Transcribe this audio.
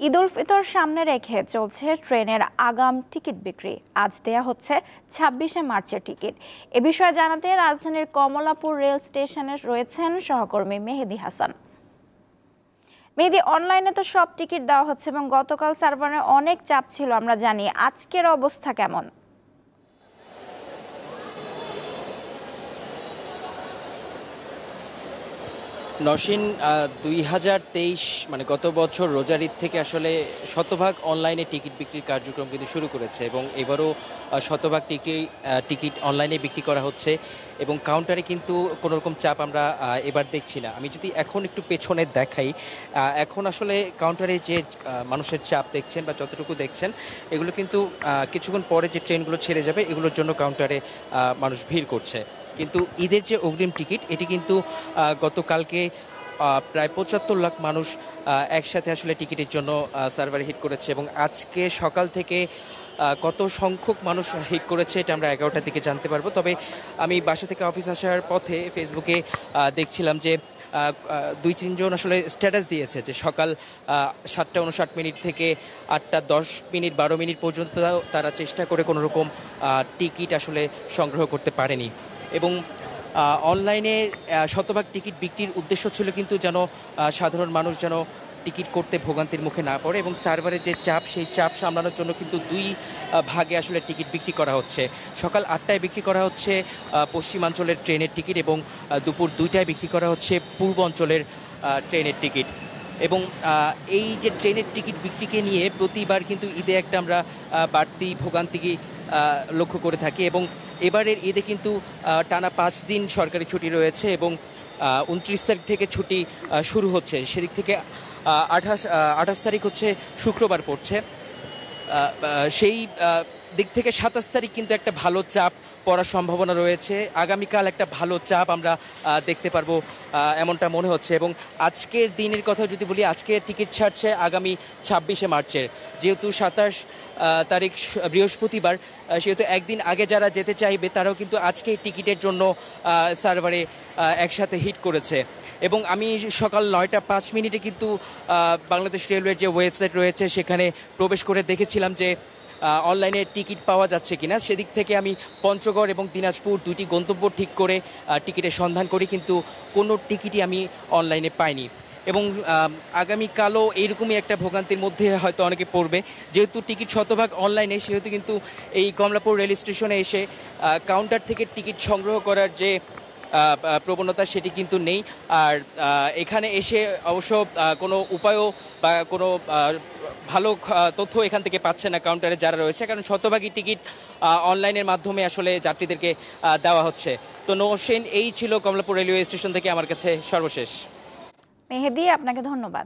ঈদ উল ফিতর সামনে রেখে চলছে ট্রেনের আগাম টিকিট বিক্রি। আজ দেয়া হচ্ছে ২৬শে মার্চের টিকিট। এ বিষয়ে জানাতে রাজধানীর কমলাপুর রেল স্টেশনে রয়েছেন সহকর্মী মেহেদী হাসান। মেহেদী, অনলাইনে তো সব টিকিট দেওয়া হচ্ছে এবং গতকাল সার্ভারে অনেক চাপ ছিল আমরা জানি, আজকের অবস্থা কেমন? নওশীন, ২০২৩ মানে গত বছর রোজার ঈদ থেকে আসলে শতভাগ অনলাইনে টিকিট বিক্রির কার্যক্রম কিন্তু শুরু করেছে এবং এবারও শতভাগ টিকিট অনলাইনে বিক্রি করা হচ্ছে এবং কাউন্টারে কিন্তু কোনো রকম চাপ আমরা এবার দেখছি না। আমি যদি এখন একটু পেছনে দেখাই, এখন আসলে কাউন্টারে যে মানুষের চাপ দেখছেন বা যতটুকু দেখছেন, এগুলো কিন্তু কিছুক্ষণ পরে যে ট্রেনগুলো ছেড়ে যাবে এগুলোর জন্য কাউন্টারে মানুষ ভিড় করছে। কিন্তু ঈদের যে অগ্রিম টিকিট, এটি কিন্তু গতকালকে প্রায় ৭৫ লাখ মানুষ একসাথে আসলে টিকিটের জন্য সার্ভারে হিট করেছে এবং আজকে সকাল থেকে কত সংখ্যক মানুষ হিট করেছে এটা আমরা ১১টার দিকে জানতে পারবো। তবে আমি বাসা থেকে অফিস আসার পথে ফেসবুকে দেখছিলাম যে ২-৩ জন আসলে স্ট্যাটাস দিয়েছে যে সকাল ৭টা ৫৯ থেকে ৮টা ১০ মিনিট ১২ মিনিট পর্যন্ত তারা চেষ্টা করে কোনো রকম টিকিট আসলে সংগ্রহ করতে পারেনি এবং অনলাইনে শতভাগ টিকিট বিক্রির উদ্দেশ্য ছিল কিন্তু যেন সাধারণ মানুষ যেন টিকিট করতে ভোগান্তির মুখে না পড়ে এবং সার্ভারের যে চাপ, সেই চাপ সামলানোর জন্য কিন্তু দুই ভাগে আসলে টিকিট বিক্রি করা হচ্ছে। সকাল ৮টায় বিক্রি করা হচ্ছে পশ্চিমাঞ্চলের ট্রেনের টিকিট এবং দুপুর ২টায় বিক্রি করা হচ্ছে পূর্ব অঞ্চলের ট্রেনের টিকিট। এবং এই যে ট্রেনের টিকিট বিক্রিকে নিয়ে প্রতিবার কিন্তু ঈদে একটা আমরা বাড়তি ভোগান্তি লক্ষ্য করে থাকি এবং এবারের ঈদে কিন্তু টানা ৫ দিন সরকারি ছুটি রয়েছে এবং ২৯ তারিখ থেকে ছুটি শুরু হচ্ছে। সেদিক থেকে ২৮ তারিখ হচ্ছে শুক্রবার পড়ছে। সেই দিক থেকে ২৭ তারিখ কিন্তু একটা ভালো চাপ পড়ার সম্ভাবনা রয়েছে। আগামীকাল একটা ভালো চাপ আমরা দেখতে পারবো এমনটা মনে হচ্ছে এবং আজকের দিনের কথা যদি বলি, আজকে টিকিট ছাড়ছে আগামী ২৬শে মার্চের। যেহেতু ২৭ তারিখ বৃহস্পতিবার, সেহেতু একদিন আগে যারা যেতে চাইবে তারাও কিন্তু আজকে টিকিটের জন্য সার্ভারে একসাথে হিট করেছে এবং আমি সকাল ৯টা ৫ মিনিটে কিন্তু বাংলাদেশ রেলওয়ের যে ওয়েবসাইট রয়েছে সেখানে প্রবেশ করে দেখেছিলাম যে অনলাইনে টিকিট পাওয়া যাচ্ছে কিনা। সেদিক থেকে আমি পঞ্চগড় এবং দিনাজপুর দুইটি গন্তব্য ঠিক করে টিকিটের সন্ধান করি, কিন্তু কোনো টিকিটই আমি অনলাইনে পাইনি এবং আগামীকালও এইরকমই একটা ভোগান্তির মধ্যে হয়তো অনেকে পড়বে। যেহেতু টিকিট শতভাগ অনলাইনে, সেহেতু কিন্তু এই কমলাপুর রেল স্টেশনে এসে কাউন্টার থেকে টিকিট সংগ্রহ করার যে প্রবণতা সেটি কিন্তু নেই। আর এখানে এসে অবশ্য কোনো উপায়ও বা কোনো ভালো তথ্য এখান থেকে পাচ্ছে না কাউন্টারে যারা রয়েছে, কারণ শতভাগই টিকিট অনলাইনের মাধ্যমে আসলে যাত্রীদেরকে দেওয়া হচ্ছে। তো নওশীন, এই ছিল কমলাপুর রেলওয়ে স্টেশন থেকে আমার কাছে সর্বশেষ। মেহেদী, আপনাকে ধন্যবাদ।